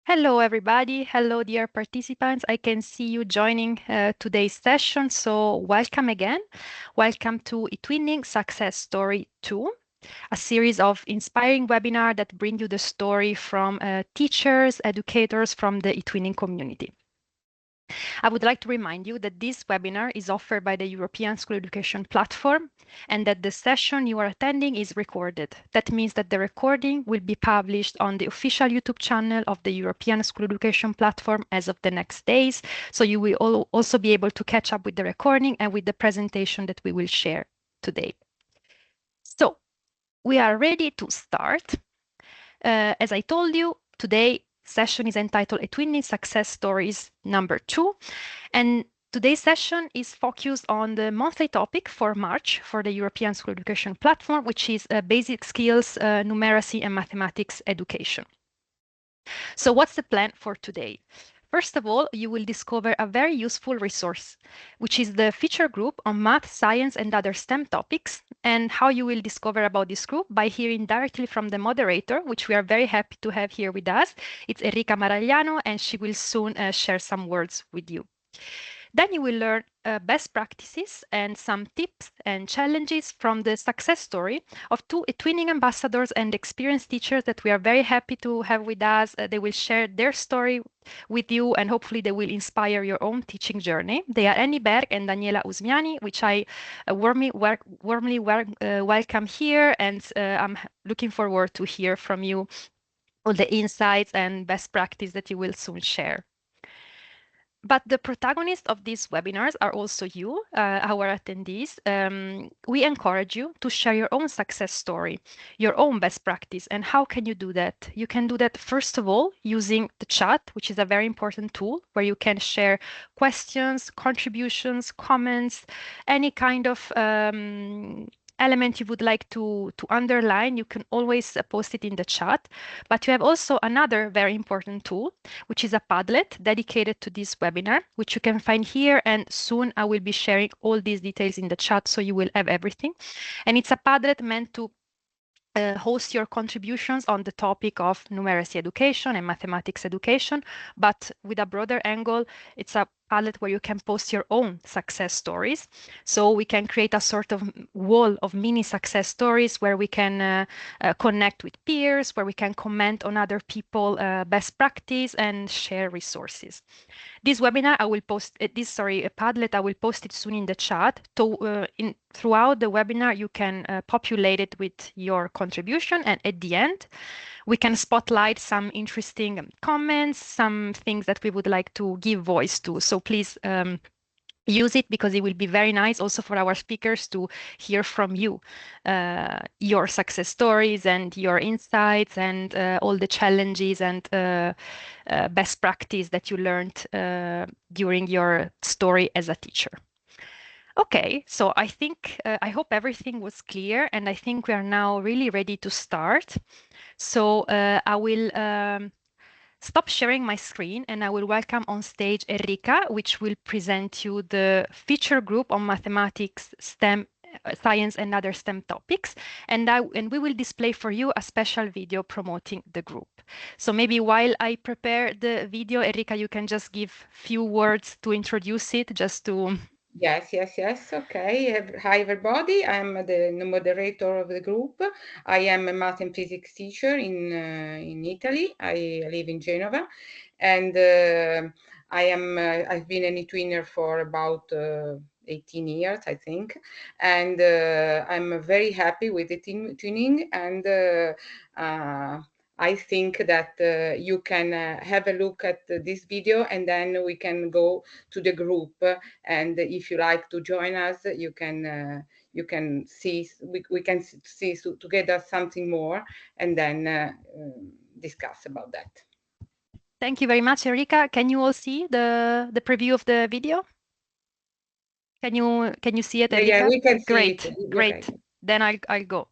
Hello, everybody. Hello, dear participants. I can see you joining today's session. So welcome again. Welcome to eTwinning Success Story 2, a series of inspiring webinars that bring you the story from teachers, educators from the eTwinning community. I would like to remind you that this webinar is offered by the European School Education Platform and that the session you are attending is recorded. That means that the recording will be published on the official YouTube channel of the European School Education Platform as of the next days. So you will also be able to catch up with the recording and with the presentation that we will share today. So we are ready to start. As I told you, today session is entitled eTwinning Success Stories number 2. And today's session is focused on the monthly topic for March for the European School Education Platform, which is basic skills, numeracy, and mathematics education. So what's the plan for today? First of all, you will discover a very useful resource, which is the feature group on math, science, and other STEM topics, and how you will discover about this group by hearing directly from the moderator, which we are very happy to have here with us. It's Enrica Maragliano, and she will soon share some words with you. Then you will learn best practices and some tips and challenges from the success story of two eTwinning ambassadors and experienced teachers that we are very happy to have with us. They will share their story with you and hopefully they will inspire your own teaching journey. They are Annie Berg and Daniela Usmiani, which I warmly welcome here, and I'm looking forward to hear from you all the insights and best practice that you will soon share. But the protagonists of these webinars are also you, our attendees. We encourage you to share your own success story, your own best practice. And how can you do that? You can do that, first of all, using the chat, which is a very important tool where you can share questions, contributions, comments, any kind of element you would like to underline. You can always post it in the chat. But you have also another very important tool, which is a Padlet dedicated to this webinar, which you can find here. And soon I will be sharing all these details in the chat, so you will have everything. And it's a Padlet meant to host your contributions on the topic of numeracy education and mathematics education, but with a broader angle. It's a Padlet where you can post your own success stories. So we can create a sort of wall of mini success stories where we can connect with peers, where we can comment on other people best practice and share resources. This webinar, I will post a Padlet, I will post it soon in the chat. Throughout the webinar, you can populate it with your contribution. And at the end, we can spotlight some interesting comments, some things that we would like to give voice to. So please use it, because it will be very nice also for our speakers to hear from you, your success stories and your insights and all the challenges and best practice that you learned during your story as a teacher. Okay, so I think, I hope everything was clear, and I think we are now really ready to start. So I will stop sharing my screen and I will welcome on stage Enrica, which will present you the feature group on mathematics, STEM, science and other STEM topics. And we will display for you a special video promoting the group. So maybe while I prepare the video, Enrica, you can just give few words to introduce it, just to... Yes. Okay. Hi, everybody. I'm the moderator of the group. I am a math and physics teacher in Italy. I live in Genova, and I've been an eTwinner for about 18 years, I think, and I'm very happy with the twinning, and I think that you can have a look at this video, and then we can go to the group. And if you like to join us, you can see we can see together something more, and then discuss about that. Thank you very much, Enrica. Can you all see the preview of the video? Can you see it, Enrica? Yeah, we can see Great, it. great. Okay. Then I'll go.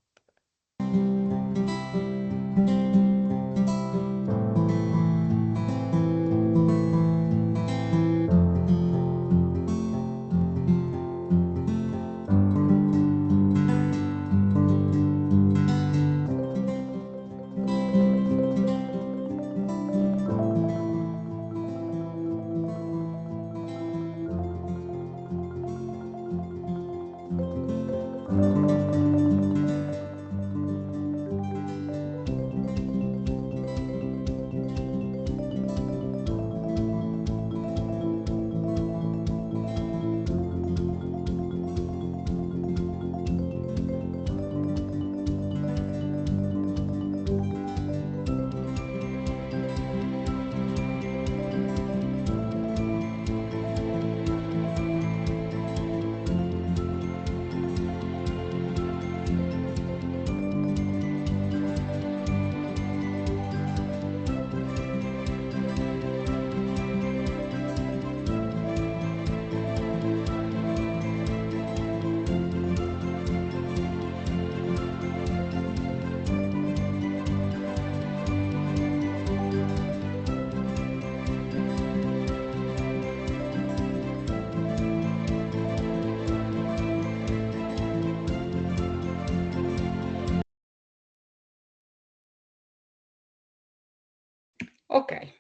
Okay,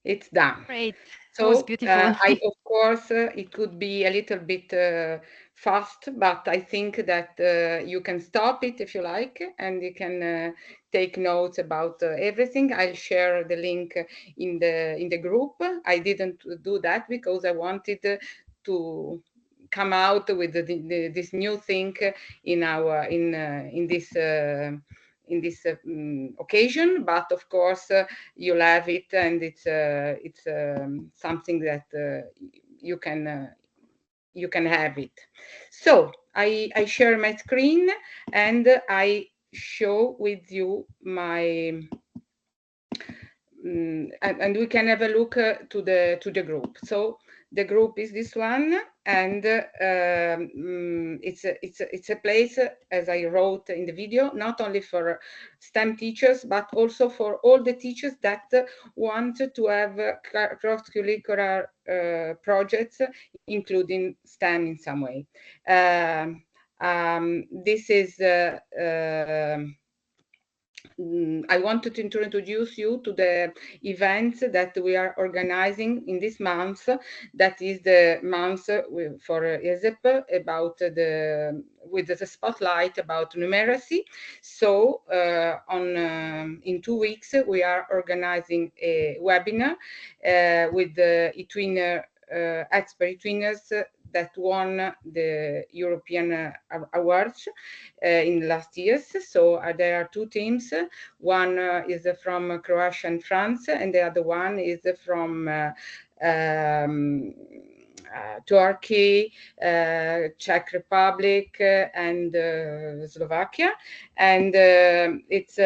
it's done. Great. That was So beautiful. I, of course, it could be a little bit fast, but I think that you can stop it if you like, and you can take notes about everything. I'll share the link in the group. I didn't do that because I wanted to come out with this new thing in this occasion. But of course, you'll have it, and it's something that you can have it. So I share my screen and I show with you my and we can have a look to the group. So the group is this one, and it's a place, as I wrote in the video, not only for STEM teachers, but also for all the teachers that want to have cross-curricular projects, including STEM in some way. This is I wanted to introduce you to the events that we are organizing in this month. That is the month for ESEP about with the spotlight about numeracy. So in 2 weeks we are organizing a webinar with the eTwinner expert eTwinners that won the European awards in last years. So there are two teams. One is from Croatia and France, and the other one is from Turkey, Czech Republic, and Slovakia. And it's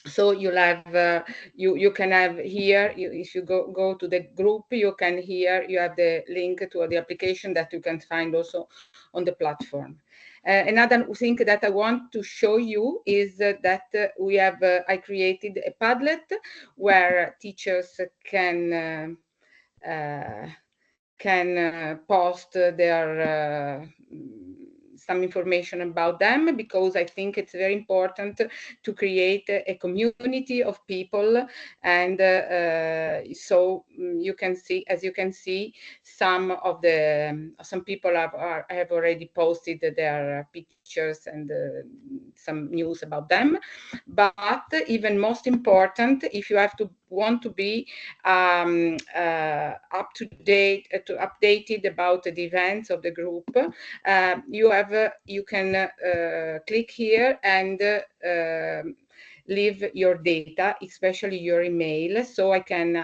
so you'll have you can have here, if you go to the group, you can here you have the link to the application that you can find also on the platform. Another thing that I want to show you is that we have I created a Padlet where teachers can post their some information about them, because I think it's very important to create a community of people. And so you can see, as you can see, some people have already posted their pictures and some news about them. But even most important, if you have to want to be up to date, updated about the events of the group, you can click here and leave your data, especially your email, so I can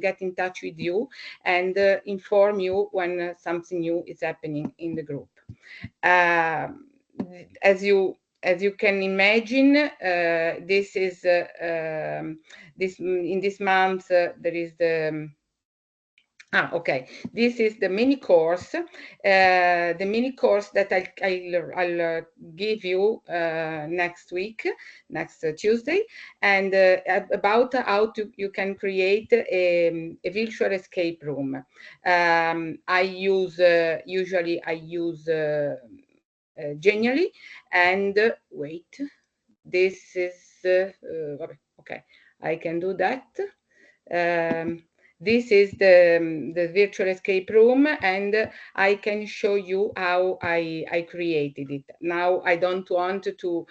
get in touch with you and inform you when something new is happening in the group. As you can imagine, this is this in this month there is the okay. This is the mini course, that I'll give you next week, next Tuesday, and about how you can create a virtual escape room. I use usually I use Genially, and wait, this is okay. I can do that. This is the virtual escape room, and I can show you how I created it. Now I don't want to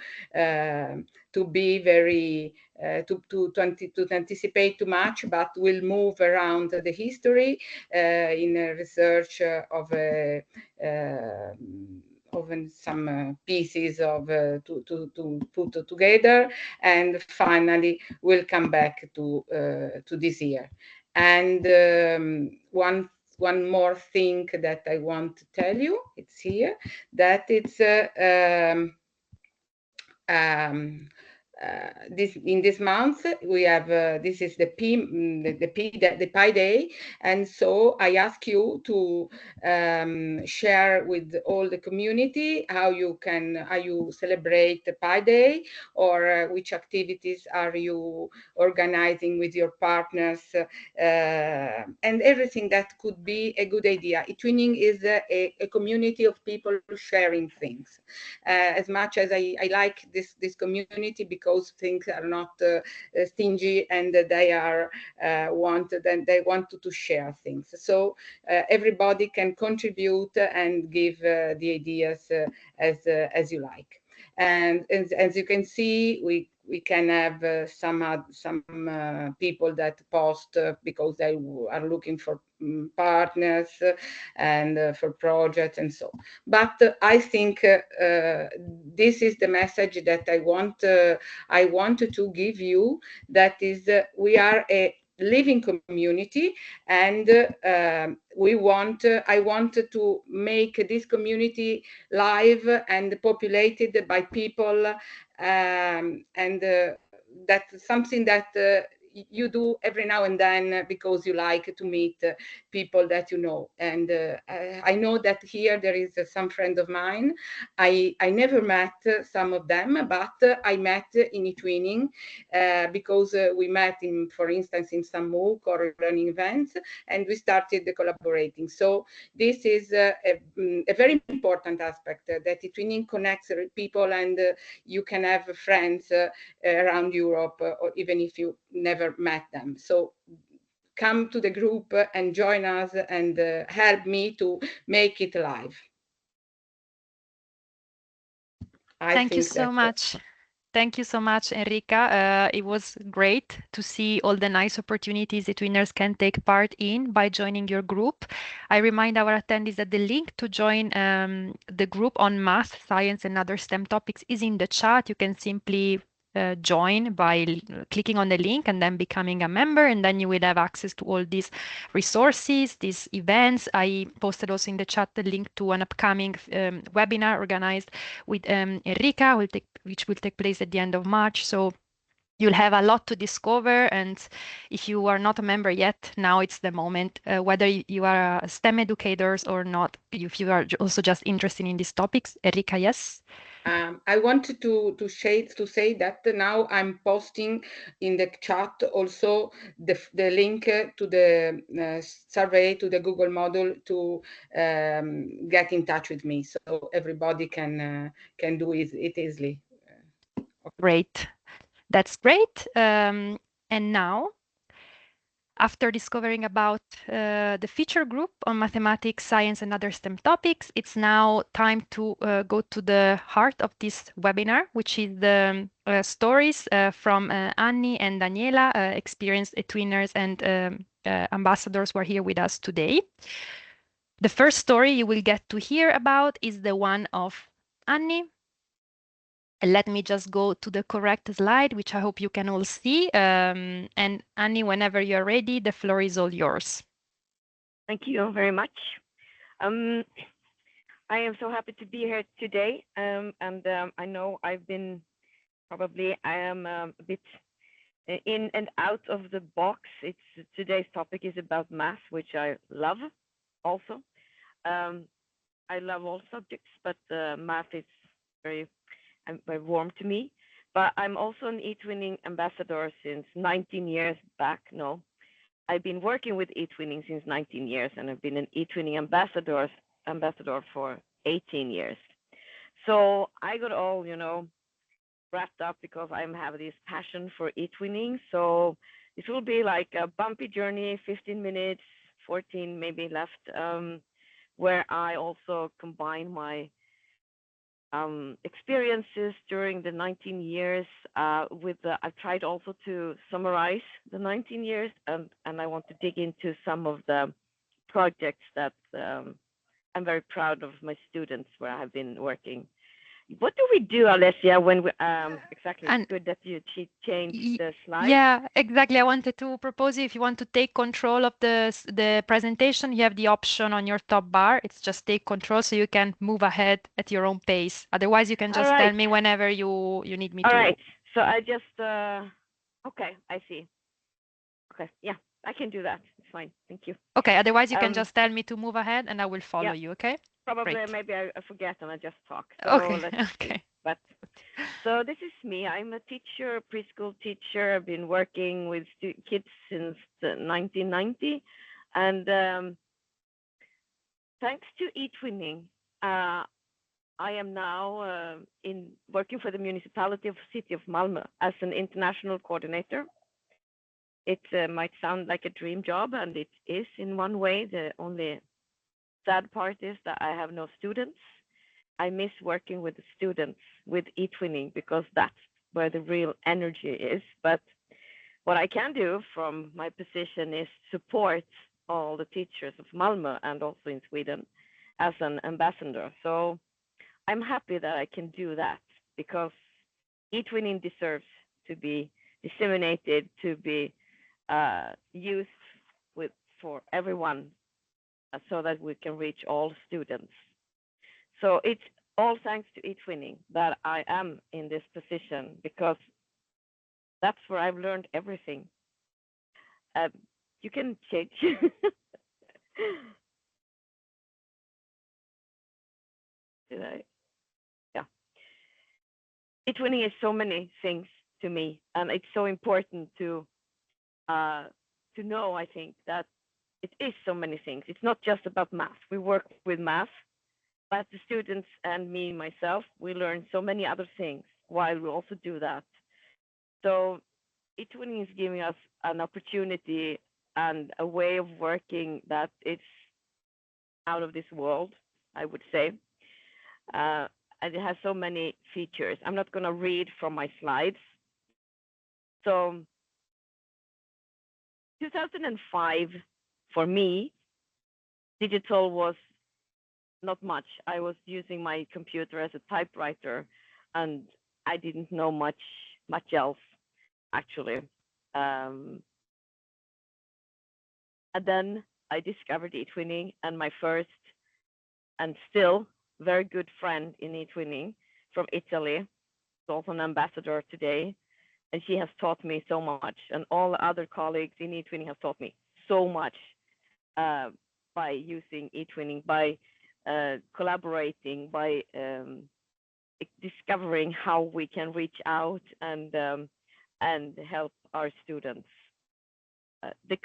be very to anticipate too much, but we'll move around the history in a research of some pieces to put together, and finally we'll come back to this year. And one more thing that I want to tell you, it's here, that it's um, this in this month we have this is the Pi Day, and so I ask you to share with all the community how you celebrate the Pi Day, or which activities are you organizing with your partners, and everything that could be a good idea. eTwinning is a community of people sharing things. As much as I like this community, because things are not stingy, and they are wanted, and they want to share things. So everybody can contribute and give the ideas as you like. And as you can see, we can have some people that post because they are looking for partners and for projects and so. But I think this is the message that I wanted to give you. That is, we are a living community, and I want to make this community live and populated by people, and that's something that you do every now and then because you like to meet people that you know. And I know that here there is some friend of mine. I never met some of them, but I met in eTwinning because we met for instance, in some MOOC or learning events, and we started collaborating. So this is a very important aspect, that eTwinning connects people, and you can have friends around Europe, or even if you never met them. So come to the group and join us, and help me to make it live. I Thank you think so that much. Thank you so much, Enrica. It was great to see all the nice opportunities that winners can take part in by joining your group. I remind our attendees that the link to join the group on math, science, and other STEM topics is in the chat. You can simply join by clicking on the link and then becoming a member, and then you will have access to all these resources, these events. I posted also in the chat the link to an upcoming webinar organized with Enrica, which will take place at the end of March. So you'll have a lot to discover. And if you are not a member yet, now it's the moment, whether you are STEM educators or not, if you are also just interested in these topics. Enrica, yes? I wanted to say that now I'm posting in the chat also the link to the survey, to the Google model, to get in touch with me, so everybody can do it easily. Great. That's great. And now, after discovering about the feature group on mathematics, science, and other STEM topics, it's now time to go to the heart of this webinar, which is the stories from Annie and Daniela, experienced eTwinners and ambassadors who are here with us today. The first story you will get to hear about is the one of Annie. Let me just go to the correct slide, which I hope you can all see. And Annie, whenever you're ready, the floor is all yours. Thank you very much. I am so happy to be here today. I know I am a bit in and out of the box. Today's topic is about math, which I love also. I love all subjects, but math is very warm to me. But I'm also an eTwinning ambassador since 19 years back. No, I've been working with eTwinning since 19 years, and I've been an eTwinning ambassador for 18 years. So I got all, wrapped up because I have this passion for eTwinning. So This will be like a bumpy journey, 15 minutes, 14 maybe left, where I also combine my experiences during the 19 years with the, I've tried also to summarize the 19 years, and I want to dig into some of the projects that I'm very proud of my students where I have been working. What do we do, Alessia, when we exactly? It's And good that you changed the slide. yeah, exactly. I wanted to propose you if you want to take control of the presentation, you have the option on your top bar. It's just take control so you can move ahead at your own pace. Otherwise, you can All just tell right. me whenever you need me All to. right. So I just okay, I see. Okay, yeah, I can do that. It's fine. Thank you. Okay, otherwise you can Um, just tell me to move ahead and I will follow yeah, you, okay? probably Great. maybe I forget and I just talk. So Okay, let's see. okay. But so this is me. I'm a teacher, preschool teacher. I've been working with kids since 1990, and thanks to eTwinning, I am now in working for the municipality of City of Malmö as an international coordinator. It might sound like a dream job, and it is in one way. The only sad part is that I have no students. I miss working with the students with eTwinning because that's where the real energy is. But what I can do from my position is support all the teachers of Malmö and also in Sweden as an ambassador. So I'm happy that I can do that because eTwinning deserves to be disseminated, to be used with for everyone, so that we can reach all students. So it's all thanks to eTwinning that I am in this position because that's where I've learned everything. Uh, you can change. Did I? Yeah. eTwinning is so many things to me, and it's so important to know. I think that it is so many things. It's not just about math. We work with math, but the students and me myself, we learn so many other things while we also do that. So eTwinning is giving us an opportunity and a way of working that it's out of this world, I would say. Uh, and it has so many features. I'm not going to read from my slides. So 2005, for me, digital was not much. I was using my computer as a typewriter, and I didn't know much else actually. Um, and then I discovered eTwinning, and my first and still very good friend in eTwinning from Italy is also an ambassador today, and she has taught me so much, and all the other colleagues in eTwinning have taught me so much uh, by using eTwinning, by collaborating, by discovering how we can reach out and help our students. The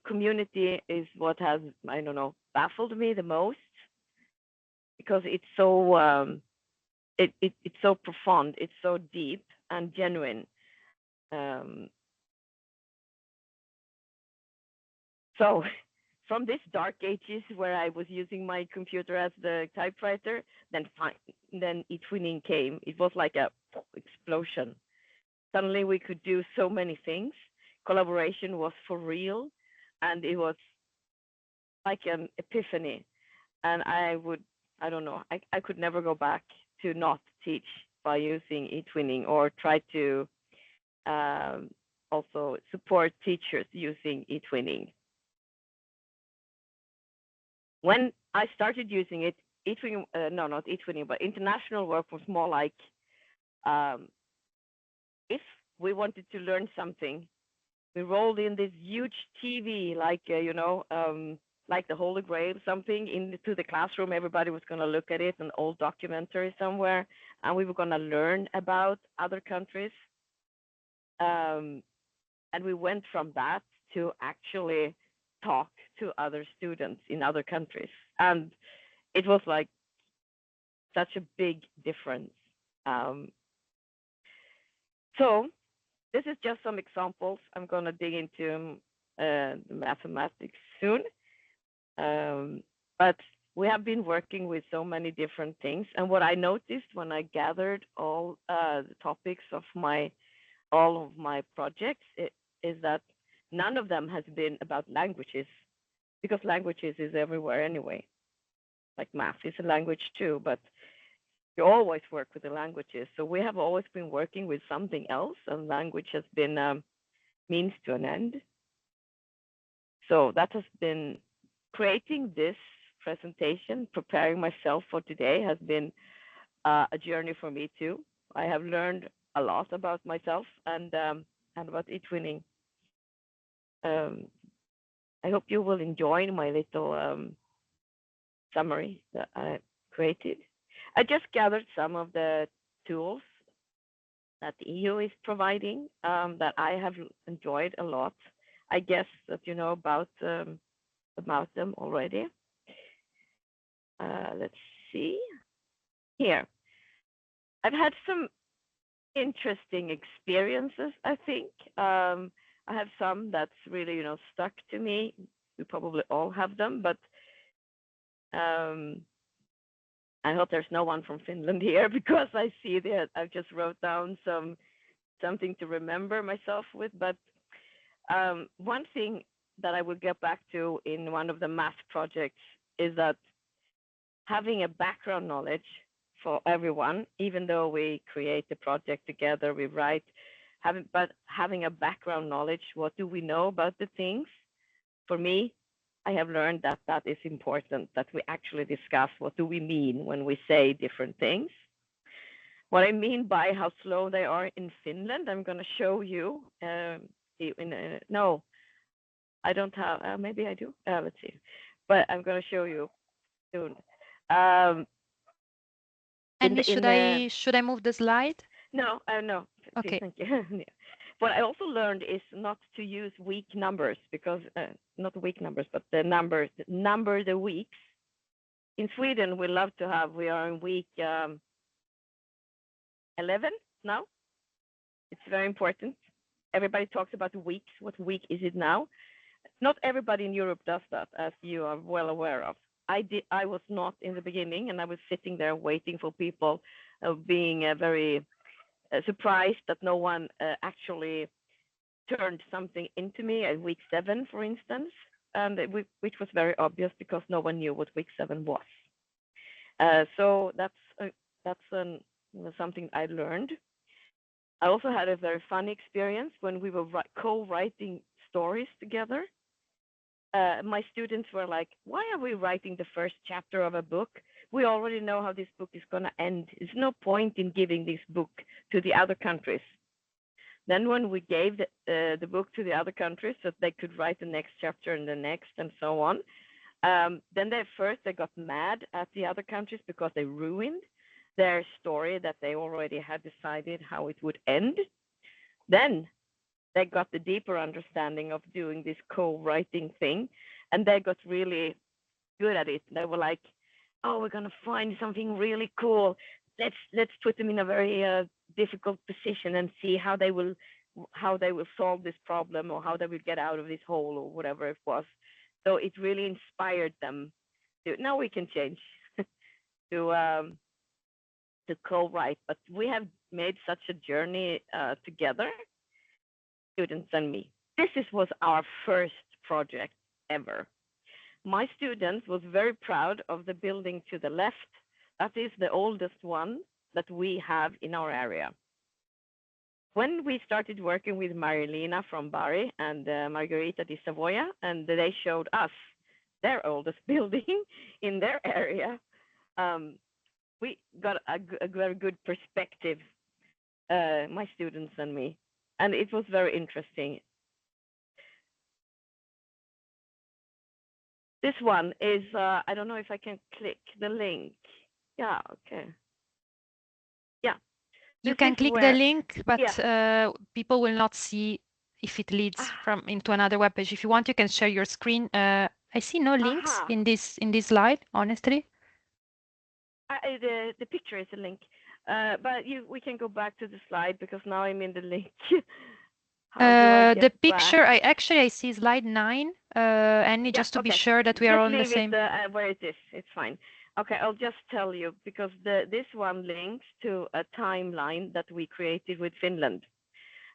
community is what has, I don't know, baffled me the most because it's so it's so profound, it's so deep and genuine. Um, so from this dark ages where I was using my computer as the typewriter, then eTwinning came. It was like a explosion. Suddenly we could do so many things. Collaboration was for real, and it was like an epiphany. And I don't know, I could never go back to not teach by using eTwinning or try to um, also support teachers using eTwinning. When I started using it, eTwinning, no, not eTwinning, but international work was more like um, if we wanted to learn something, we rolled in this huge TV, like like the Holy Grail, something into the classroom. Everybody was going to look at it, an old documentary somewhere, and we were going to learn about other countries. And we went from that to actually talk to other students in other countries, and it was like such a big difference. Um, so this is just some examples. I'm going to dig into the mathematics soon. But we have been working with so many different things. And what I noticed when I gathered all the topics of all of my projects is that none of them has been about languages, because languages is everywhere anyway. Like math is a language too, but you always work with the languages. So we have always been working with something else, and language has been means to an end. So that has been creating this presentation, preparing myself for today has been a journey for me too. I have learned a lot about myself and about eTwinning. I hope you will enjoy my little summary that I created. I just gathered some of the tools that the EU is providing that I have enjoyed a lot. I guess that you know about them already. Let's see here. I've had some interesting experiences, I think. I have some that's really, stuck to me. We probably all have them, but I hope there's no one from Finland here because I see that I just wrote down something to remember myself with. But one thing that I will get back to in one of the math projects is that having a background knowledge for everyone, even though we create the project together, we write, having a background knowledge, what do we know about the things? For me, I have learned that that is important, that we actually discuss what do we mean when we say different things. What I mean by how slow they are in Finland, I'm going to show you. No, I don't have, maybe I do. Let's see. But I'm going to show you soon. Andy, should I move the slide? No, no. Okay. Thank you. What I also learned is not to use weak numbers because not weak numbers, but the numbers number the weeks. In Sweden, we are in week 11 now. It's very important. Everybody talks about weeks. What week is it now? Not everybody in Europe does that, as you are well aware of. I was not in the beginning, and I was sitting there waiting for people, being very surprised that no one actually turned something into me at week 7, for instance, and which was very obvious because no one knew what week 7 was. So that's something I learned. I also had a very fun experience when we were co-writing stories together. My students were like, why are we writing the first chapter of a book? We already know how this book is going to end. There's no point in giving this book to the other countries. Then when we gave the book to the other countries so they could write the next chapter and the next and so on, then they got mad at the other countries because they ruined their story that they already had decided how it would end. Then they got the deeper understanding of doing this co-writing thing, and they got really good at it. They were like, oh, we're going to find something really cool. Let's put them in a very difficult position and see how they will solve this problem, or how they will get out of this hole, or whatever it was. So it really inspired them. Now we can change to co-write, but we have made such a journey together, students and me. This was our first project ever. My students was very proud of the building to the left. That is the oldest one that we have in our area. When we started working with Marilina from Bari and Margarita di Savoia, and they showed us their oldest building in their area, we got a very good perspective, my students and me, and it was very interesting. This one is, I don't know if I can click the link. Yeah, okay. Yeah. You can click the link, but people will not see if it leads into another web page. If you want, you can share your screen. I see no links in this slide, honestly. The picture is a link, but we can go back to the slide because now I'm in the link. How do I The get back? picture, I see slide 9, Annie, Yeah, just to be okay. sure that we are Just on the leave it same. where it is. It's fine. Okay, I'll just tell you because this one links to a timeline that we created with Finland.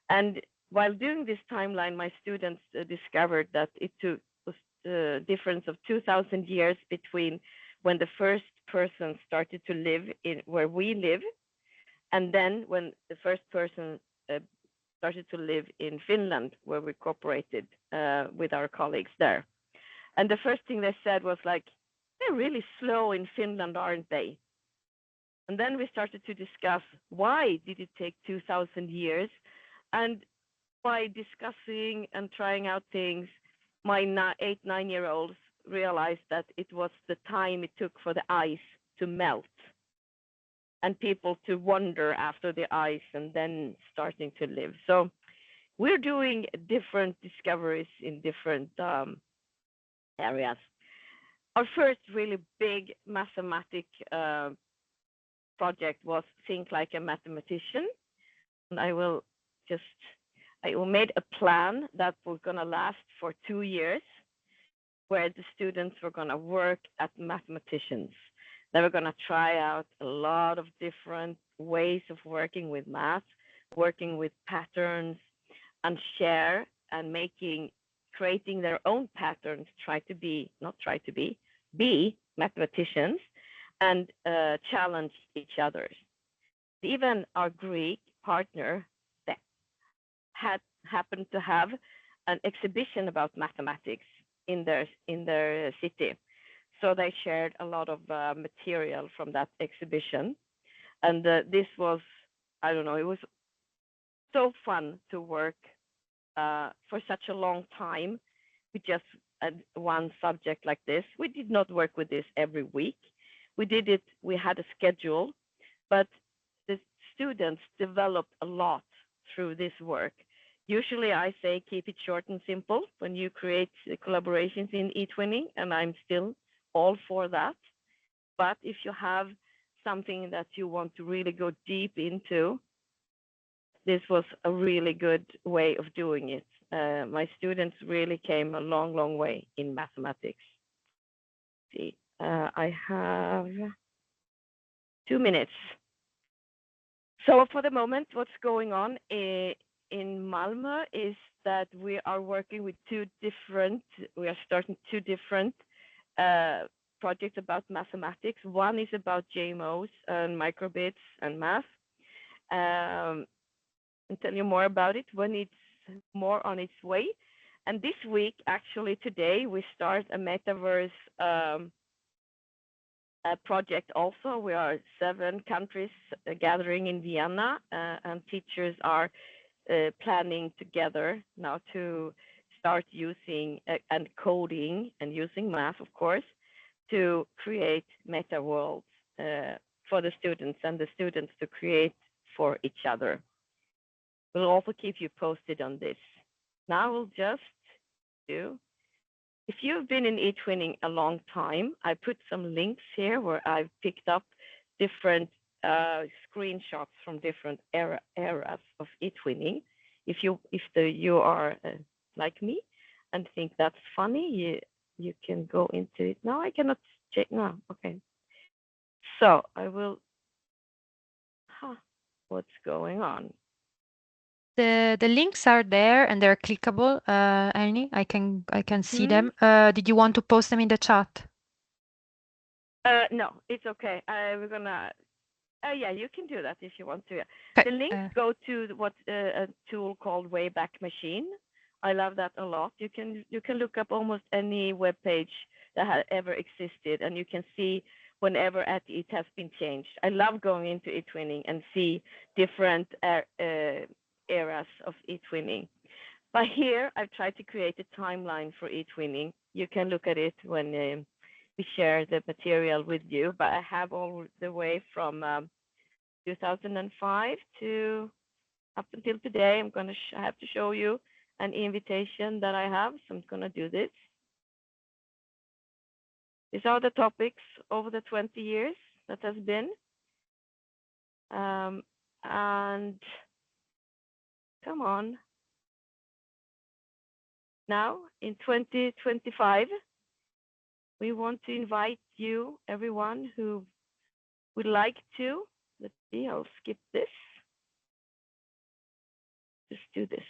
And while doing this timeline, my students discovered that it took was the difference of 2,000 years between when the first person started to live in where we live, and then when the first person uh, started to live in Finland, where we cooperated with our colleagues there. And the first thing they said was like, they're really slow in Finland, aren't they? And then we started to discuss why did it take 2,000 years? And by discussing and trying out things, my 8, 9-year-olds realized that it was the time it took for the ice to melt and people to wander after the ice and then starting to live. So we're doing different discoveries in different areas. Our first really big mathematic project was Think Like a Mathematician. And I made a plan that was going to last for 2 years, where the students were going to work at mathematicians. They were going to try out a lot of different ways of working with math, working with patterns, and share and creating their own patterns, be mathematicians and challenge each other. Even our Greek partner that had happened to have an exhibition about mathematics in their city. So they shared a lot of material from that exhibition. And this was, I don't know, it was so fun to work for such a long time with just one subject like this. We did not work with this every week. We had a schedule, but the students developed a lot through this work. Usually I say keep it short and simple when you create collaborations in eTwinning, and I'm still all for that. But if you have something that you want to really go deep into, this was a really good way of doing it. My students really came a long, long way in mathematics. Let's see, I have 2 minutes. So for the moment, what's going on in Malmö is that we are working with we are starting 2 different projects about mathematics. One is about GMOs and microbits and math. And tell you more about it when it's more on its way. And this week, actually today, we start a metaverse project also. We are 7 countries gathering in Vienna, and teachers are planning together now to start using and coding and using math, of course, to create meta worlds for the students and the students to create for each other. We'll also keep you posted on this. Now we'll just do, if you've been in eTwinning a long time, I put some links here where I've picked up different screenshots from different eras of eTwinning. If you are like me and think that's funny, you can go into it. Now I cannot check now. Okay. So I will, what's going on? The links are there and they're clickable, Annie. I can see them. Did you want to post them in the chat? No, it's okay. We're gonna. Yeah, you can do that if you want to. Okay. The links go to what a tool called Wayback Machine. I love that a lot. You can look up almost any web page that has ever existed, and you can see whenever it has been changed. I love going into eTwinning and see different eras of eTwinning. But here I've tried to create a timeline for eTwinning. You can look at it when we share the material with you, but I have all the way from 2005 to up until today. I'm going to have to show you an invitation that I have, so I'm going to do this. These are the topics over the 20 years that has been. And come on. now in 2025, we want to invite you, everyone who would like to. Let's see, I'll skip this. Just do this.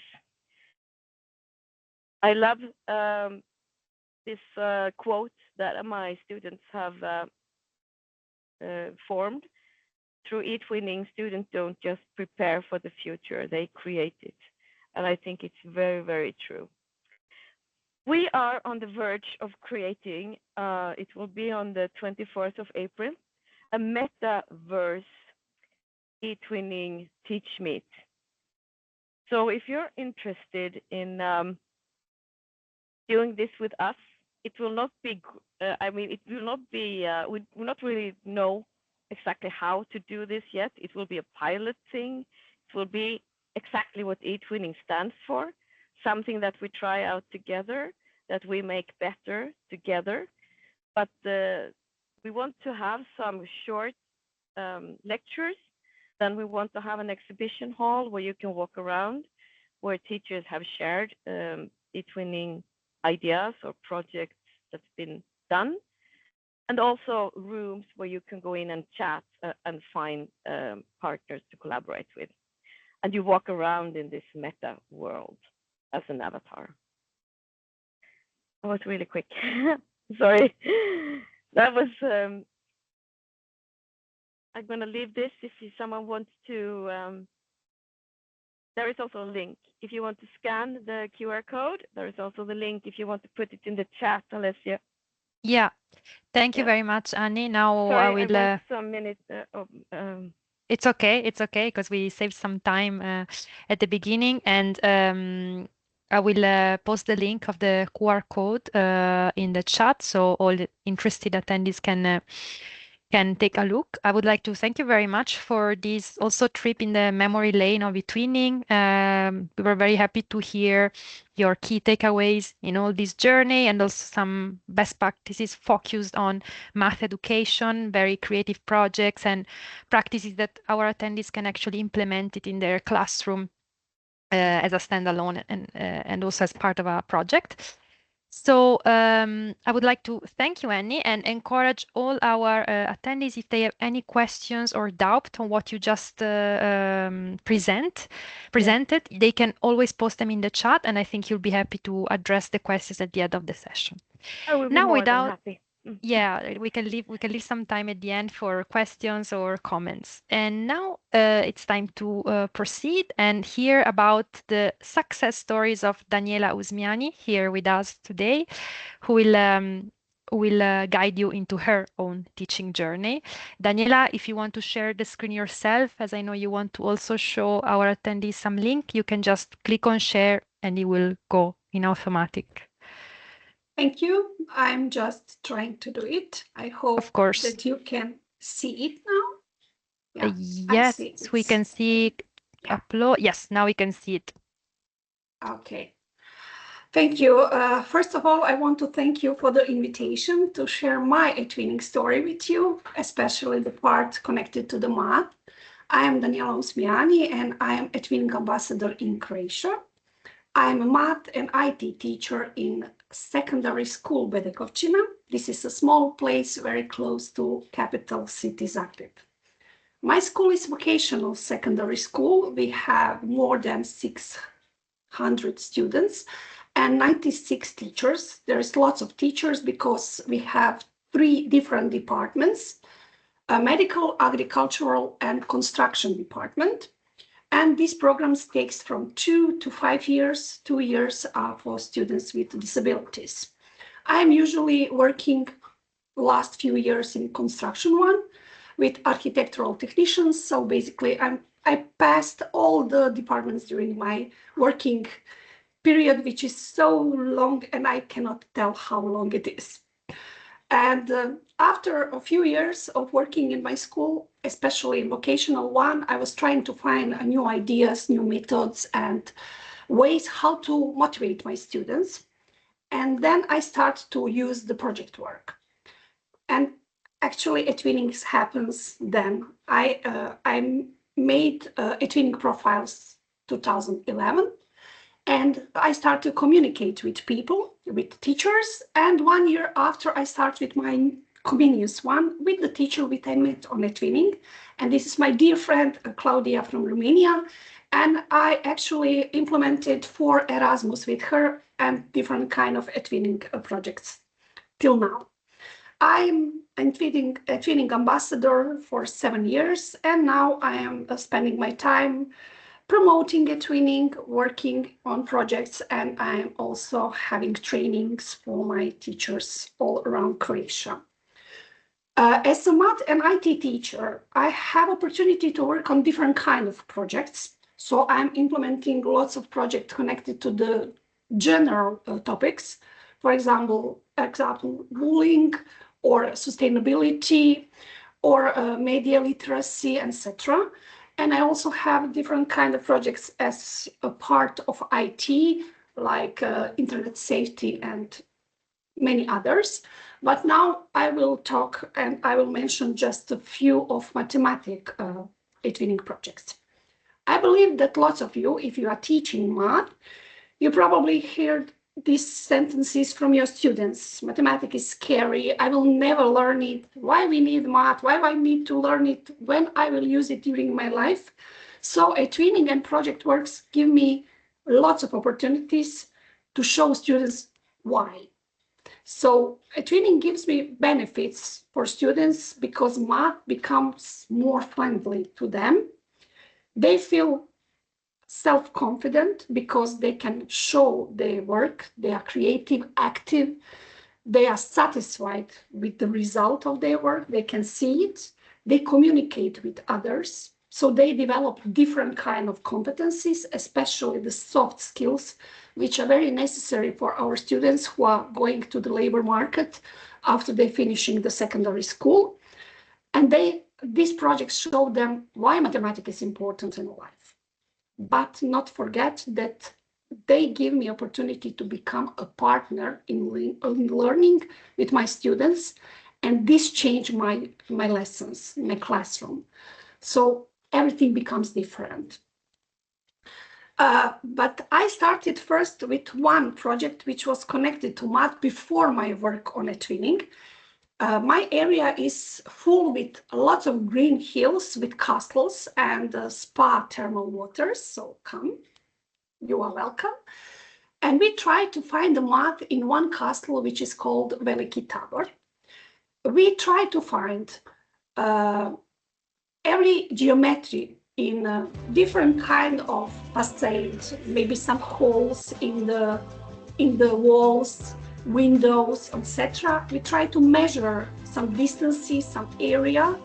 I love this quote that my students have formed. Through eTwinning, students don't just prepare for the future, they create it. And I think it's very, very true. We are on the verge of creating, it will be on the 24th of April, a metaverse eTwinning Teach Meet. So if you're interested in doing this with us, it will not be, it will not be, we will not really know exactly how to do this yet. It will be a pilot thing. It will be exactly what eTwinning stands for, something that we try out together, that we make better together. But we want to have some short lectures. Then we want to have an exhibition hall where you can walk around, where teachers have shared eTwinning ideas or projects that's been done, and also rooms where you can go in and chat and find partners to collaborate with. And you walk around in this meta world as an avatar. That was really quick. Sorry. That was, I'm going to leave this if someone wants to, there is also a link. If you want to scan the QR code, there is also the link if you want to put it in the chat, Alessia. Yeah. Thank you very much, Annie. Now Sorry, I will. I went some minutes. It's okay. It's okay because we saved some time at the beginning, and I will post the link of the QR code in the chat so all the interested attendees can take a look. I would like to thank you very much for this also trip in the memory lane of eTwinning. We were very happy to hear your key takeaways in all this journey and also some best practices focused on math education, very creative projects and practices that our attendees can actually implement it in their classroom as a standalone and also as part of a project. So I would like to thank you, Annie, and encourage all our attendees if they have any questions or doubt on what you just presented, they can always post them in the chat, and I think you'll be happy to address the questions at the end of the session. I will be Now, more without than happy. yeah, we can leave some time at the end for questions or comments. And now it's time to proceed and hear about the success stories of Daniela Usmiani here with us today, who will guide you into her own teaching journey. Daniela, if you want to share the screen yourself, as I know you want to also show our attendees some link, you can just click on share and it will go in automatic. Thank you. I'm just trying to do it. I hope Of course. that you can see it now. Yeah, Yes, we can see upload. Yes, now we can see it. Okay. Thank you. First of all, I want to thank you for the invitation to share my eTwinning story with you, especially the part connected to the math. I am Daniela Usmiani and I am eTwinning ambassador in Croatia. I am a math and IT teacher in secondary school Bedekovčina. This is a small place very close to capital city Zagreb. My school is vocational secondary school. We have more than 600 students and 96 teachers. There is lots of teachers because we have 3 different departments, a medical, agricultural, and construction department. And these programs takes from 2 to 5 years. 2 years are for students with disabilities. I am usually working last few years in construction one with architectural technicians. So basically I passed all the departments during my working period, which is so long and I cannot tell how long it is. And after a few years of working in my school, especially in vocational one, I was trying to find new ideas, new methods, and ways how to motivate my students. And then I start to use the project work. And actually, eTwinning happens then. I made eTwinning profiles 2011. And I start to communicate with people, with teachers. And 1 year after, I start with my comenius one with the teacher which I met on eTwinning. And this is my dear friend, Claudia from Romania. And I actually implemented 4 Erasmus with her and different kind of eTwinning projects till now. I'm a eTwinning ambassador for 7 years, and now I am spending my time promoting eTwinning, working on projects, and I'm also having trainings for my teachers all around Croatia. As a math and IT teacher, I have opportunity to work on different kind of projects. So I'm implementing lots of projects connected to the general topics. For example, bullying or sustainability or media literacy, etc. And I also have different kind of projects as a part of IT, like internet safety and many others. But now I will talk and I will mention just a few of mathematic eTwinning projects. I believe that lots of you, if you are teaching math, you probably heard these sentences from your students. Mathematics is scary. I will never learn it. Why we need math? Why I need to learn it? When I will use it during my life? So eTwinning and project works give me lots of opportunities to show students why. So eTwinning gives me benefits for students because math becomes more friendly to them. They feel self-confident because they can show their work, they are creative, active, they are satisfied with the result of their work, they can see it, they communicate with others, so they develop different kind of competencies, especially the soft skills, which are very necessary for our students who are going to the labor market after they finishing the secondary school. And these projects show them why mathematics is important in life. But not forget that they give me opportunity to become a partner in learning with my students, and this changed my lessons, my classroom. So everything becomes different. But I started first with one project which was connected to math before my work on eTwinning. My area is full with lots of green hills with castles and spa thermal waters, so come, you are welcome. And we try to find the math in one castle which is called Veliki Tabor. We try to find every geometry in different kind of facades, maybe some holes in the walls, windows, etc. We try to measure some distances, some area,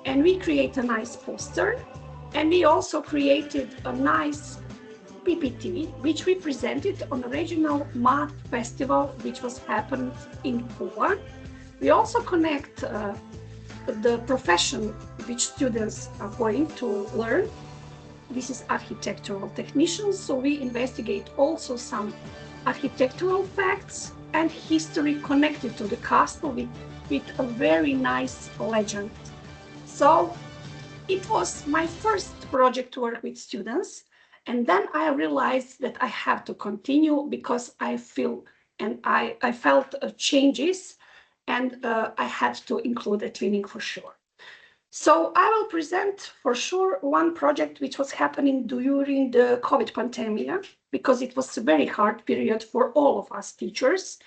and we create a nice poster. And we also created a nice PPT, which we presented on a regional math festival, which was happened in Pula. We also connect the profession which students are going to learn. This is architectural technicians, so we investigate also some architectural facts and history connected to the castle with a very nice legend. So it was my first project to work with students, and then I realized that I have to continue because I feel and I felt changes, and I had to include eTwinning for sure. So I will present for sure one project which was happening during the COVID pandemic, because it was a very hard period for all of us teachers.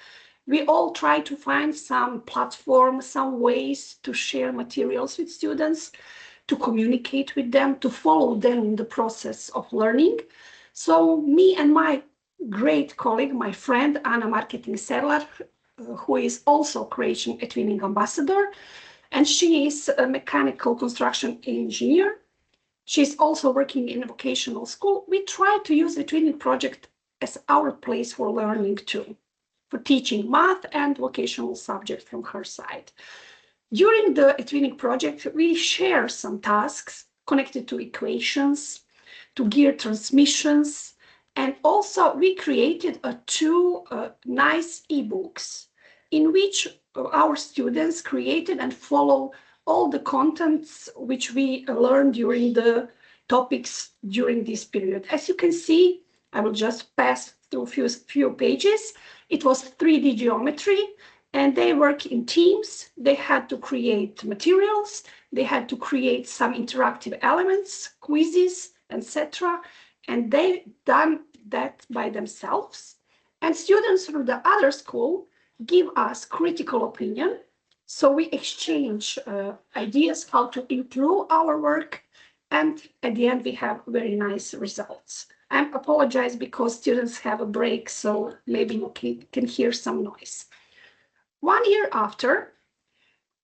We all tried to find some platform, some ways to share materials with students, to communicate with them, to follow them in the process of learning. So me and my great colleague, my friend, Anna Marketing Serlar, who is also Croatian eTwinning ambassador, and she is a mechanical construction engineer. She's also working in a vocational school. We try to use the eTwinning project as our place for learning too, for teaching math and vocational subjects from her side. During the eTwinning project, we share some tasks connected to equations, to gear transmissions, and also we created two nice ebooks in which our students created and follow all the contents which we learned during the topics during this period. As you can see, I will just pass through few pages. It was 3D geometry, and they work in teams. They had to create materials. They had to create some interactive elements, quizzes, etc. And they done that by themselves. And students from the other school give us critical opinion. So we exchange ideas how to improve our work. And at the end, we have very nice results. I apologize because students have a break, so maybe you can hear some noise. 1 year after,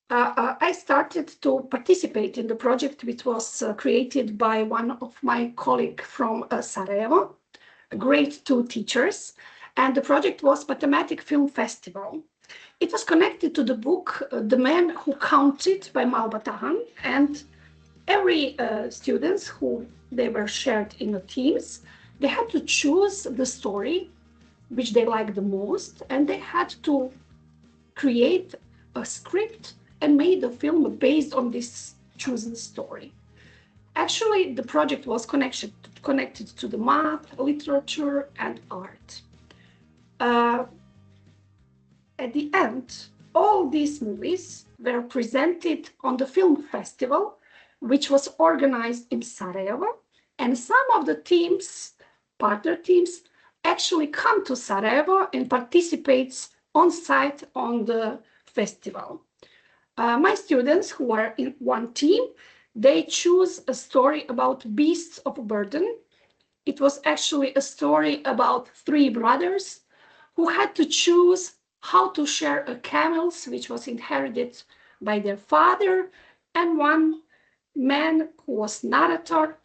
I started to participate in the project, which was created by one of my colleagues from Sarajevo, grade 2 teachers, and the project was Mathematic Film Festival. It was connected to the book The Man Who Counted by Malbatahan, and every students who they were shared in the teams, they had to choose the story which they liked the most, and they had to create a script and made a film based on this chosen story. Actually, the project was connected to the math, literature, and art. At the end, all these movies were presented on the film festival, which was organized in Sarajevo, and some of the teams, partner teams, actually come to Sarajevo and participates on site on the festival. My students who are in one team, they choose a story about beasts of burden. It was actually a story about 3 brothers who had to choose how to share a camel, which was inherited by their father, and one man who was narrator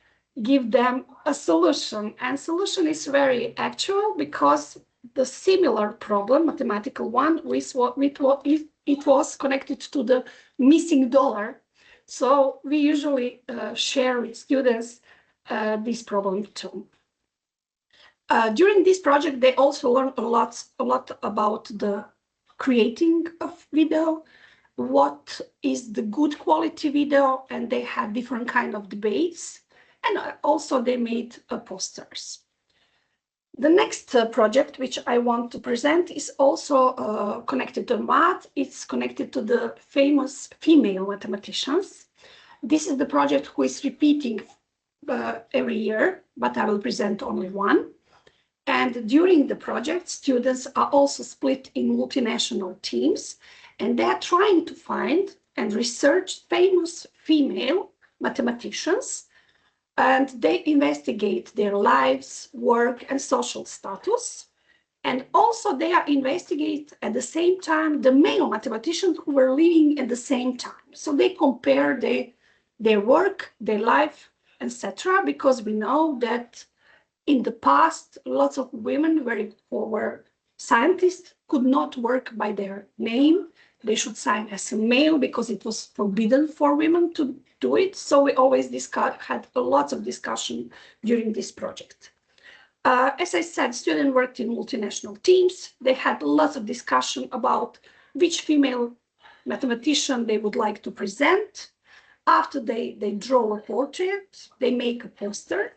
give them a solution. And solution is very actual because the similar problem, mathematical one, it was connected to the missing dollar. So we usually share with students this problem too. During this project, they also learned a lot about the creating of video, what is the good quality video, and they had different kind of debates, and also they made posters. The next project which I want to present is also connected to math. It's connected to the famous female mathematicians. This is the project who is repeating every year, but I will present only one. And during the project, students are also split in multinational teams, and they are trying to find and research famous female mathematicians, and they investigate their lives, work, and social status. And also they are investigate at the same time the male mathematicians who were living at the same time. So they compare their work, their life, etc., because we know that in the past, lots of women who were scientists could not work by their name. They should sign as a male because it was forbidden for women to do it. So we always had a lot of discussion during this project. As I said, students worked in multinational teams. They had lots of discussion about which female mathematician they would like to present. After they draw a portrait, they make a poster.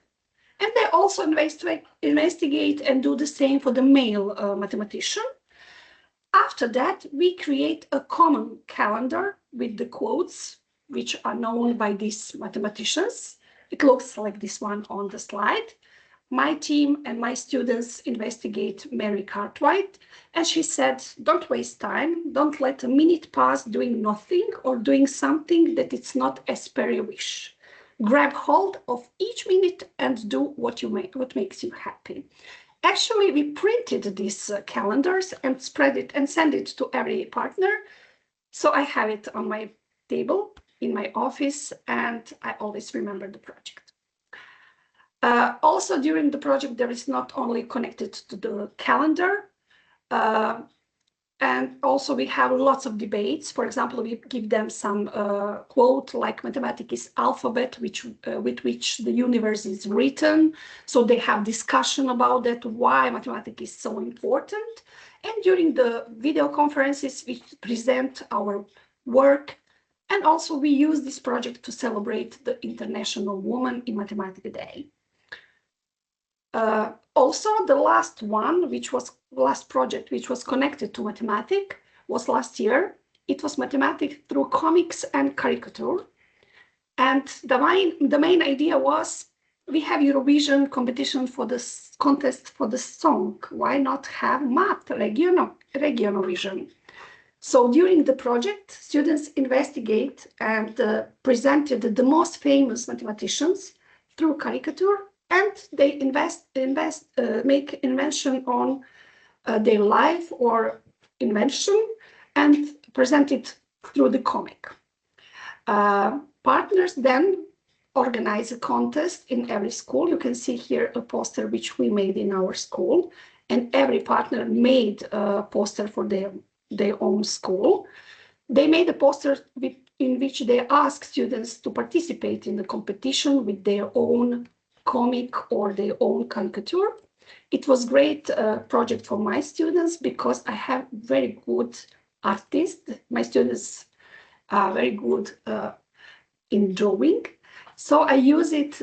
And they also investigate and do the same for the male mathematician. After that, we create a common calendar with the quotes, which are known by these mathematicians. It looks like this one on the slide. My team and my students investigate Mary Cartwright, and she said, don't waste time, don't let a minute pass doing nothing or doing something that it's not as per your wish. Grab hold of each minute and do what makes you happy. Actually, we printed these calendars and spread it and send it to every partner. So I have it on my table in my office, and I always remember the project. Also, during the project, there is not only connected to the calendar, and also we have lots of debates. For example, we give them some quote like mathematics is alphabet, with which the universe is written. So they have discussion about that, why mathematics is so important. And during the video conferences, we present our work. And also we use this project to celebrate the International Women in Mathematics Day. Also, the last project, which was connected to mathematics, was last year. It was mathematics through comics and caricature. And the main idea was, we have Eurovision competition for this contest for the song. Why not have math, regional? So during the project, students investigate and presented the most famous mathematicians through caricature, and they make invention on their life or invention and present it through the comic. Partners then organize a contest in every school. You can see here a poster which we made in our school, and every partner made a poster for their own school. They made a poster in which they ask students to participate in the competition with their own comic or their own caricature. It was a great project for my students because I have very good artists. My students are very good in drawing. So I use it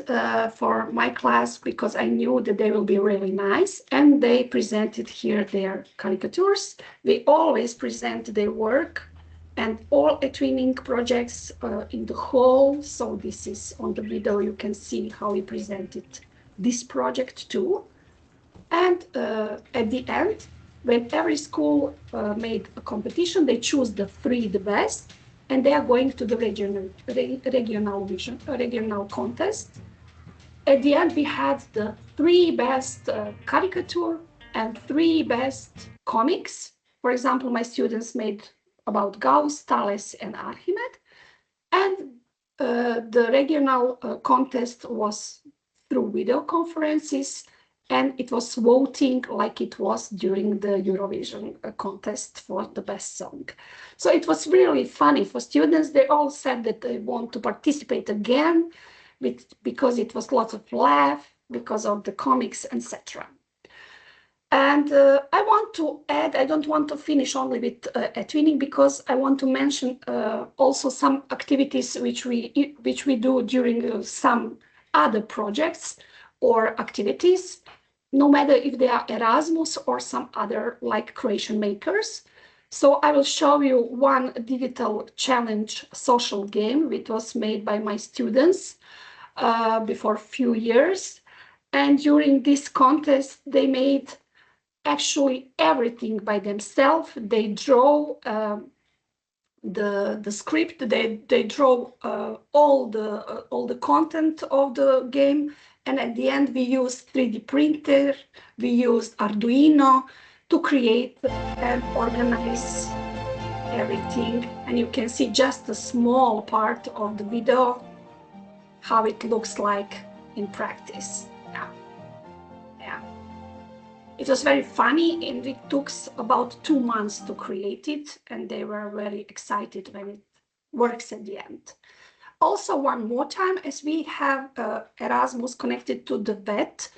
for my class because I knew that they will be really nice, and they presented here their caricatures. We always present their work and all eTwinning projects in the hall. So this is on the video, you can see how we presented this project too. And at the end, when every school made a competition, they choose the best, and they are going to the regional contest. At the end, we had the 3 best caricature and 3 best comics. For example, my students made about Gauss, Thales, and Archimedes. And the regional contest was through video conferences, and it was voting like it was during the Eurovision contest for the best song. So it was really funny for students. They all said that they want to participate again because it was lots of laugh, because of the comics, etc. And I want to add, I don't want to finish only with eTwinning, because I want to mention also some activities which we do during some other projects or activities, no matter if they are Erasmus or some other like Creation Makers. So I will show you one digital challenge social game which was made by my students before a few years. And during this contest, they made actually everything by themselves. They draw the script, they draw all the content of the game, and at the end we use 3D printer, we use Arduino to create and organize everything. And you can see just a small part of the video how it looks like in practice. Yeah. It was very funny, and it took about 2 months to create it, and they were very excited when it works at the end. Also, one more time, as we have Erasmus connected to the VET,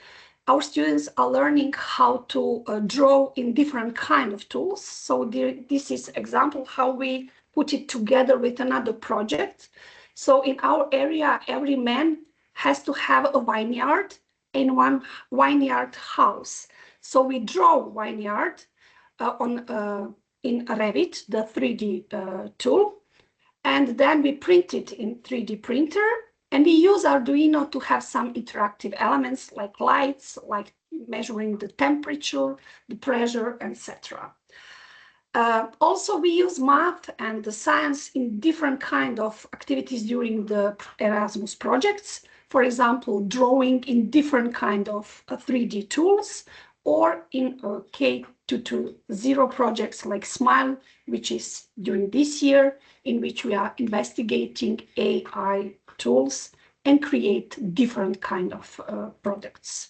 our students are learning how to draw in different kind of tools. So this is example how we put it together with another project. So in our area, every man has to have a vineyard in one vineyard house. So we draw vineyard in Revit, the 3D tool, and then we print it in 3D printer, and we use Arduino to have some interactive elements like lights, like measuring the temperature, the pressure, etc. Also, we use math and the science in different kind of activities during the Erasmus projects. For example, drawing in different kind of 3D tools, or in K220 projects like SMILE, which is during this year, in which we are investigating AI tools and create different kind of products.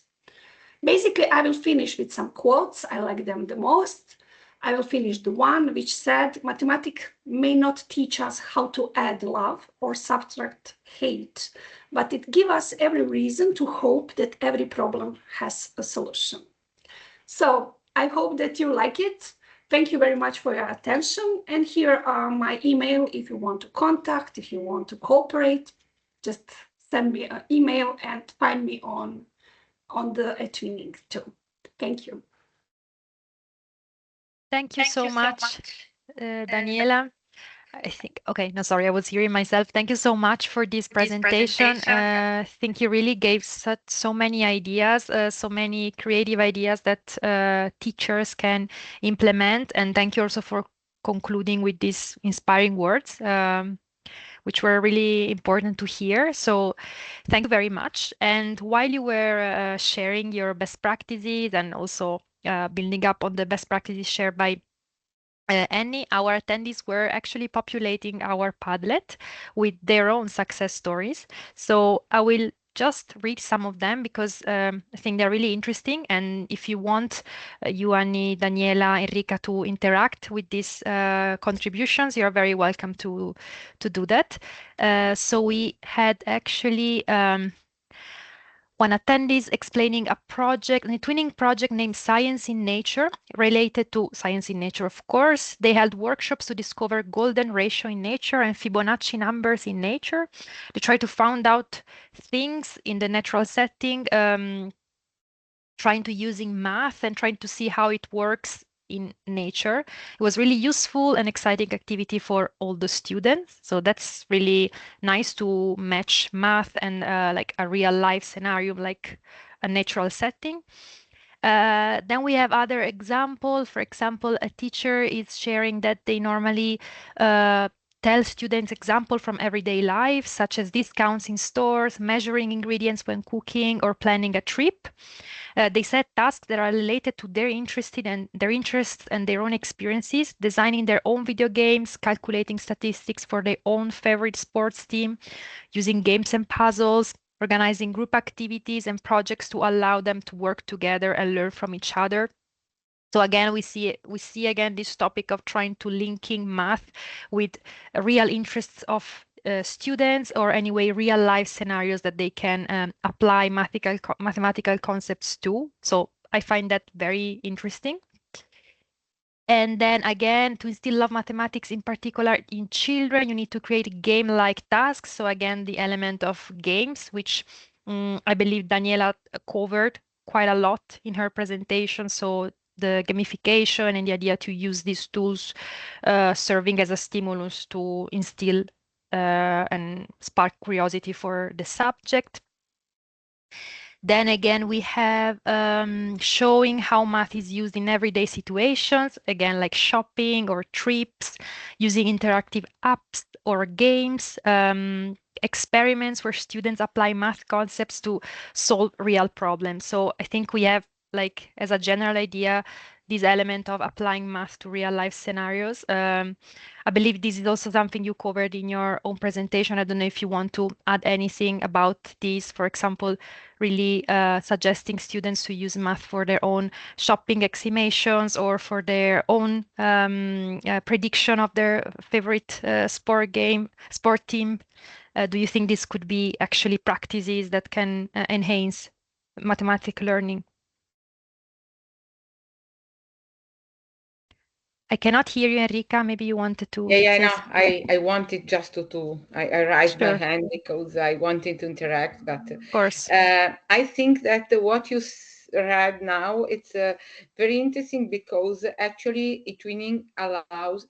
Basically, I will finish with some quotes. I like them the most. I will finish the one which said, mathematics may not teach us how to add love or subtract hate, but it gives us every reason to hope that every problem has a solution. So I hope that you like it. Thank you very much for your attention. And here are my email if you want to contact, if you want to cooperate, just send me an email and find me on on the eTwinning too. Thank you. Thank you so much, Daniela. I think, okay, no, sorry, I was hearing myself. Thank you so much for this presentation. I think you really gave so many ideas, so many creative ideas that teachers can implement. And thank you also for concluding with these inspiring words, which were really important to hear. So thank you very much. And while you were sharing your best practices and also building up on the best practices shared by Annie, our attendees were actually populating our Padlet with their own success stories. So I will just read some of them because I think they're really interesting. And if you want, you, Annie, Daniela, Enrica, to interact with these contributions, you're very welcome to do that. So we had actually one attendees explaining a project, a twinning project named Science in Nature, related to science in nature, of course. They held workshops to discover golden ratio in nature and Fibonacci numbers in nature. They try to find out things in the natural setting, trying to using math and trying to see how it works in nature. It was really useful and exciting activity for all the students. So that's really nice to match math and like a real life scenario, like a natural setting. Then we have other example. For example, a teacher is sharing that they normally tell students example from everyday life, such as discounts in stores, measuring ingredients when cooking, or planning a trip. They set tasks that are related to their interests and their own experiences, designing their own video games, calculating statistics for their own favorite sports team, using games and puzzles, organizing group activities and projects to allow them to work together and learn from each other. So again, we see again this topic of trying to linking math with real interests of students, or anyway real life scenarios that they can apply mathematical concepts to. So I find that very interesting. And then again, to instill love mathematics in particular in children, you need to create game-like tasks. So again, the element of games, which I believe Daniela covered quite a lot in her presentation. So the gamification and the idea to use these tools serving as a stimulus to instill and spark curiosity for the subject. Then again, we have showing how math is used in everyday situations, again, like shopping or trips, using interactive apps or games, experiments where students apply math concepts to solve real problems. So I think we have, like, as a general idea, this element of applying math to real life scenarios. I believe this is also something you covered in your own presentation. I don't know if you want to add anything about this, for example, really suggesting students to use math for their own shopping estimations or for their own prediction of their favorite sport team. Do you think this could be actually practices that can enhance mathematical learning? I cannot hear you, Enrica. Maybe you wanted to Yeah, say no, something. I wanted just I raised my Sure, hand because I wanted to interact, but of course. I think that what you read now, it's very interesting because actually eTwinning allows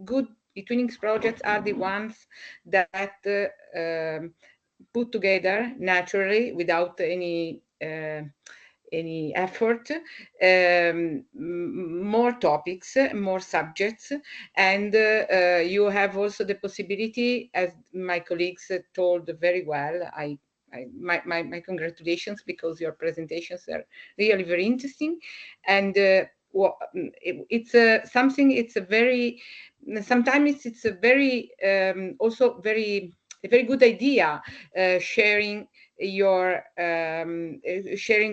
good eTwinning projects are the ones that put together naturally without any effort, more topics, more subjects, and you have also the possibility, as my colleagues told very well. My congratulations, because your presentations are really very interesting, and it's something. It's a very sometimes it's a very also very a very good idea, sharing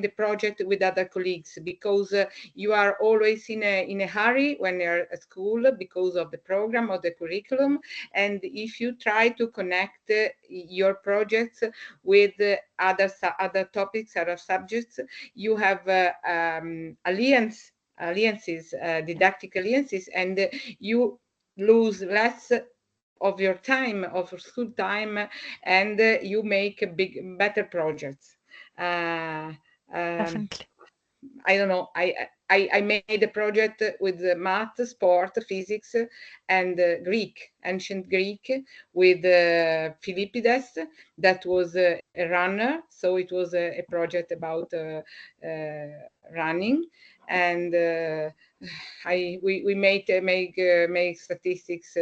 the project with other colleagues, because you are always in a hurry when you're at school because of the program or the curriculum. And if you try to connect your projects with other topics, other subjects, you have alliances, didactic alliances, and you lose less of your time, of school time, and you make better projects. Definitely. I don't know. I made a project with math, sport, physics, and Greek, ancient Greek, with Philippides. That was a runner, so it was a project about running, and we make statistics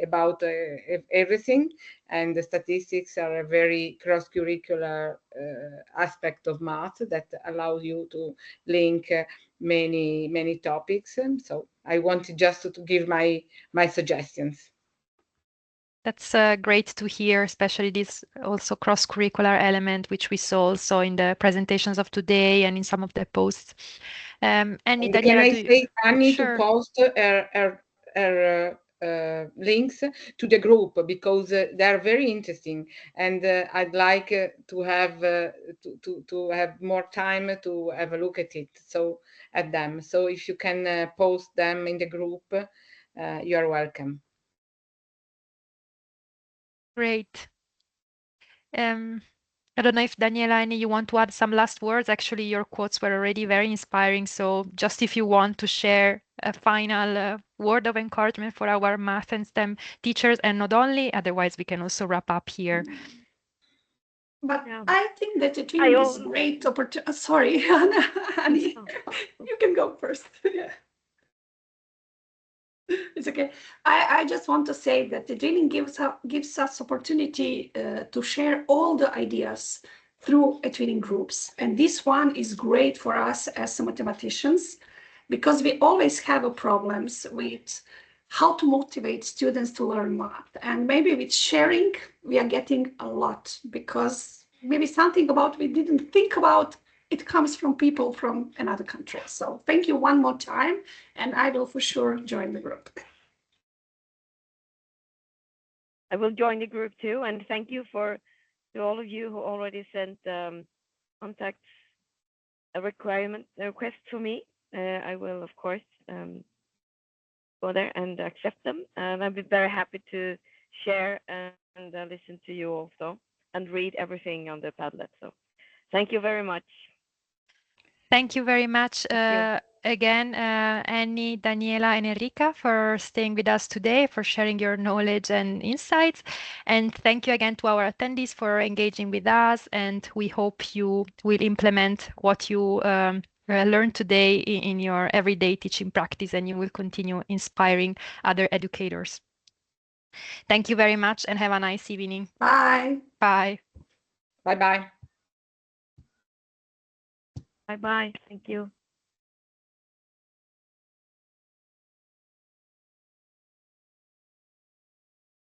about everything, and the statistics are a very cross-curricular aspect of math that allows you to link many topics. So I wanted just to give my suggestions. That's great to hear, especially this also cross-curricular element, which we saw also in the presentations of today and in some of the posts. And And can Daniela, I do you... say, Annie, to Sure. post her links to the group, because they're very interesting, and I'd like to have more time to have a look at it. So at them. So if you can post them in the group, you are welcome. Great. I don't know if Daniela, any you want to add some last words. Actually, your quotes were already very inspiring. So just if you want to share a final word of encouragement for our math and STEM teachers, and not only, otherwise we can also wrap up here. But Yeah. I think that I eTwinning is al- great opportunity. Sorry, Annie, you can go first. Yeah. It's okay. I just want to say that the training gives us opportunity to share all the ideas through a training groups. And this one is great for us as mathematicians because we always have a problems with how to motivate students to learn math. And maybe with sharing, we are getting a lot because maybe something about we didn't think about, it comes from people from another country. So thank you one more time, and I will for sure join the group. I will join the group too, and thank you to all of you who already sent contacts, a request for me. I will of course go there and accept them, and I'll be very happy to share and listen to you also and read everything on the Padlet. So thank you very much. Thank you very much Thank you. again, Annie, Daniela, and Enrica for staying with us today, for sharing your knowledge and insights. And thank you again to our attendees for engaging with us. And we hope you will implement what you learned today in your everyday teaching practice, and you will continue inspiring other educators. Thank you very much and have a nice evening. Bye. Bye. Bye bye. Bye bye. Thank you.